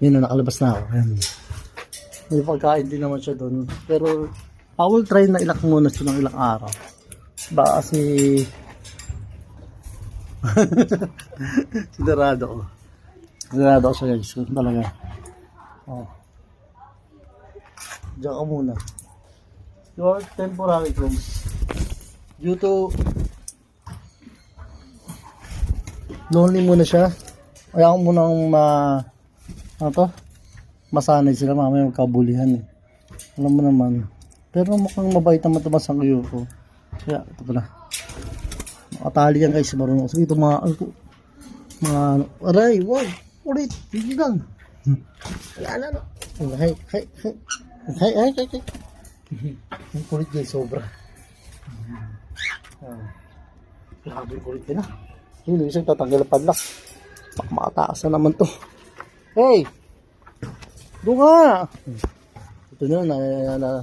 Yun na, nakalabas na ako. Ayan. May pagkain din naman siya doon. Pero, I will try na ilak muna siya ng ilang araw. Ba kasi Sigurado ko. Sigurado ko siya guys. Talaga. Oh. Diyan ka muna. Your temporary close. Due to lonely muna siya. Kaya ko munang ano to? Masanay sila mamaya magkabulihan eh. Alam mo naman. Pero mukhang mabait naman ito masang ko. Kaya ito pala. Makatali yan guys. Marunong. Sige ito mga aray, wow. Ulit. Hindi lang. Ayan ano. Hay. Ang kulit guys. Sobra. Grabe yung kulit nila. Hindi isang tatanggal ang padlock. Baka makataas na naman to. Hey! Doon ka! Ito na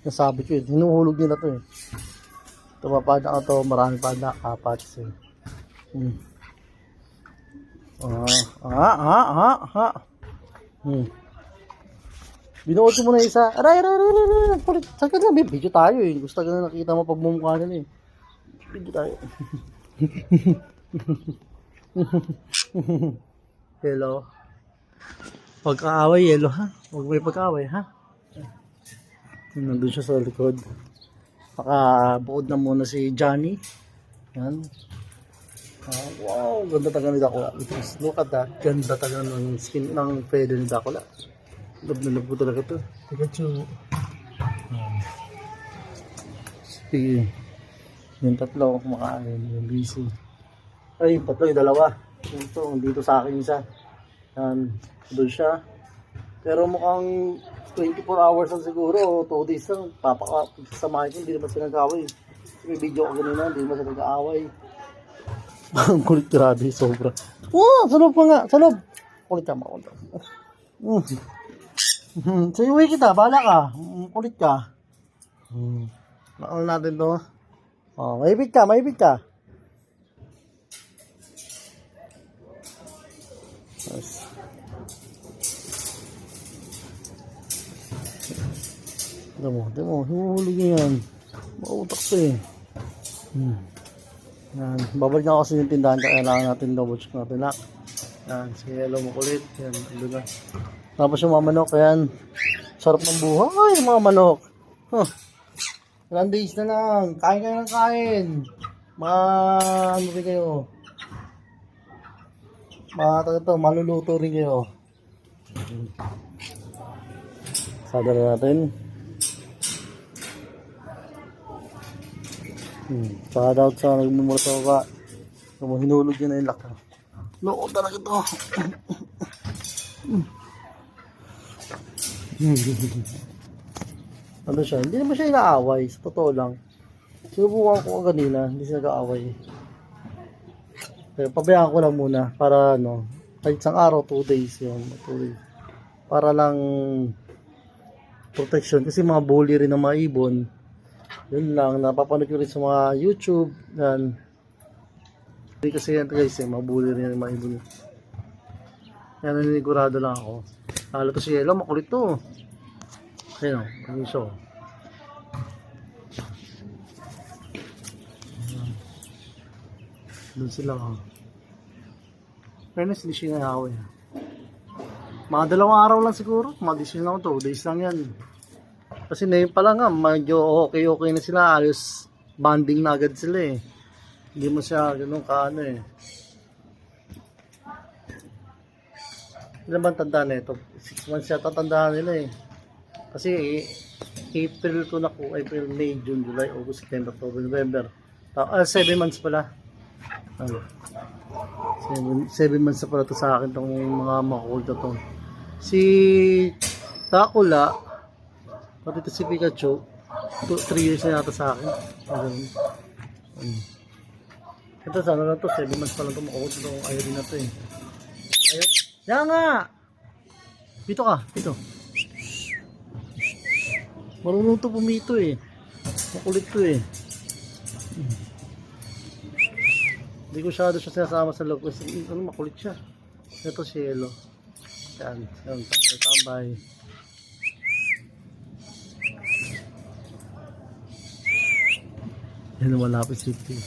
nasabi ko yun. Hinuhulog nila to eh. Ito papada ka to. Marami pada. Apat. Binuot ko muna isa. Aray. Kulit. Saan ka na? Video tayo eh. Gusto ka na nakita mo pag bumukha nila eh. Video tayo. Hello. Pagkaaway, yelo ha? Huwag may pagkaaway ha? Nandun siya sa likod. Nakabuod na muna si Johnny. Yan. Wow, ganda taga ni Dakula. Look at that. Ganda taga ng skin ng feather ni Dakula. Love na love ko talaga ito. Pikachu. Sige. Yung tatlo kumakain. Yung busy. Ay, yung tatlo, yung dalawa. Dito sa akin isa. Yan. Doon siya. Pero mukhang 24 hours lang siguro. 2 days lang. Papakasamahin ko. Hindi naman sila nag-away. May video ko ganina. Hindi naman sila nag-away. Ang kulit, grabe. Sobra. Sa loob ka nga. Sa loob. Kulit ka. Makulit. So, iuwi kita. Bahala ka. Kulit ka. Nakal natin to. Maibig ka. Yes. Ito mo, hinuhulog niya yan. Mautak to eh. Yan. Babalik na kasi yung tindahan, kailangan natin double check natin na. Yan, sige, hello mo kulit. Yan, ilo na. Tapos yung mga manok, yan. Sarap ng buhay, mga manok. Ilang days na lang. Kain kayo ng kain. Ano rin kayo? Maluluto rin kayo. Sadala natin. Shout out sa nagmumulto ka. Kung hinulog yun na yung laka. Loko talaga ito. Ano siya? Hindi naman siya inaaway. Sa totoo lang. Sinubukan ko kanina. Hindi siya nag-aaway. Pero pabayaan ko lang muna. Para kahit isang araw, 2 days yun. 2 days. Para lang protection. Kasi mga bully rin ng mga ibon. Yun lang. Napapanood ko rin sa mga YouTube. Yan. Hindi kasi yan guys. Mga bully rin ng mga ibon. Yan, naninigurado lang ako. Lalo to si Yelo. Makulit to. Ayun o, ang iso. Doon sila o. Fairness, hindi siya nahaway. Mga 2 araw lang siguro. Mga 10 lang 2 days lang yan. Kasi na yun pala nga, medyo okay na sila. Ayos, bonding na agad sila eh. Hindi mo siya ganun kaano eh. Ilan ba tandaan na ito? 6 months siya tatandaan nila eh. Kasi April ko na ko, April, May, June, July, August, September, October, November. 7 months pala. 7 months na pala ito sa akin itong mga makukulta to. Si Takula, pati ito si Pikachu, 3 years na yata sa akin. Ito sana lang to, 7 months pa lang ito makukulta itong ayaw na to eh. Ayaw. Yan nga! Dito ka, dito. Marunong to pumito eh. Makulit to eh. Hindi ko siya sinasama sa loob kasi makulit siya. Ito si Yelo. Yan, yan, tambay-tambay. Yan ang malapit city.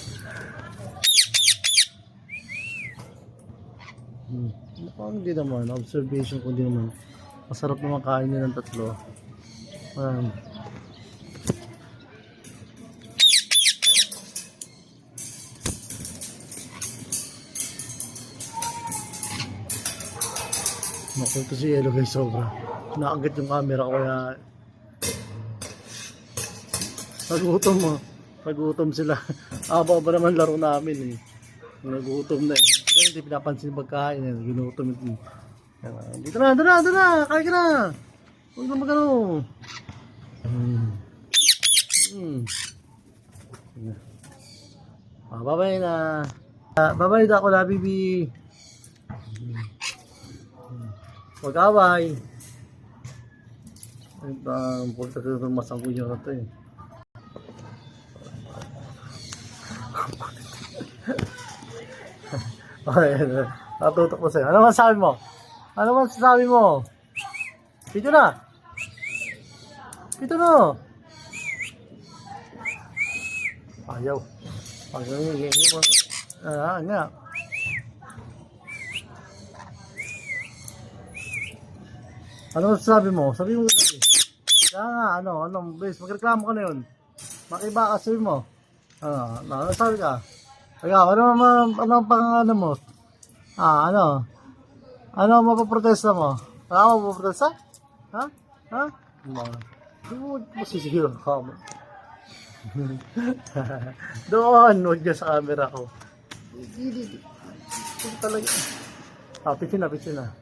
Mukhang hindi naman, observation ko din naman. Masarap naman kain nilang tatlo. Ayan. Nakulto si Yelo guys, sobra. Nakagat yung camera ko kaya nagutom sila. Aba ba naman laro namin eh. Nagutom na eh. Kasi hindi pinapansin yung pagkain eh. Ginutom ito. Dito na, kain ka na. Huwag na magano. Bye-bye na. Bye-bye na ako na, bibi. Mag-away. Ay, punta ko itong masangko nyo na ito eh. Okay, natutok ko sa'yo. Ano masasabi mo? Ano masasabi mo? Pito na! Pito na! Ayaw. Ayaw mo. Nga. Ano sabi mo? Sabi mo kasi. Kaya nga, bes, magreklamo ka na yun. Makiba ka, sabi mo. Ano sabi ka? Kaya, ano pang ano mo? Ano mapaprotesta mo? Ano mapaprotesta? Ha? Hindi mo masisigaw ka mo. Doon, huwag niya sa camera ko. Hindi. Talaga. Pitsin na. Pitsin na.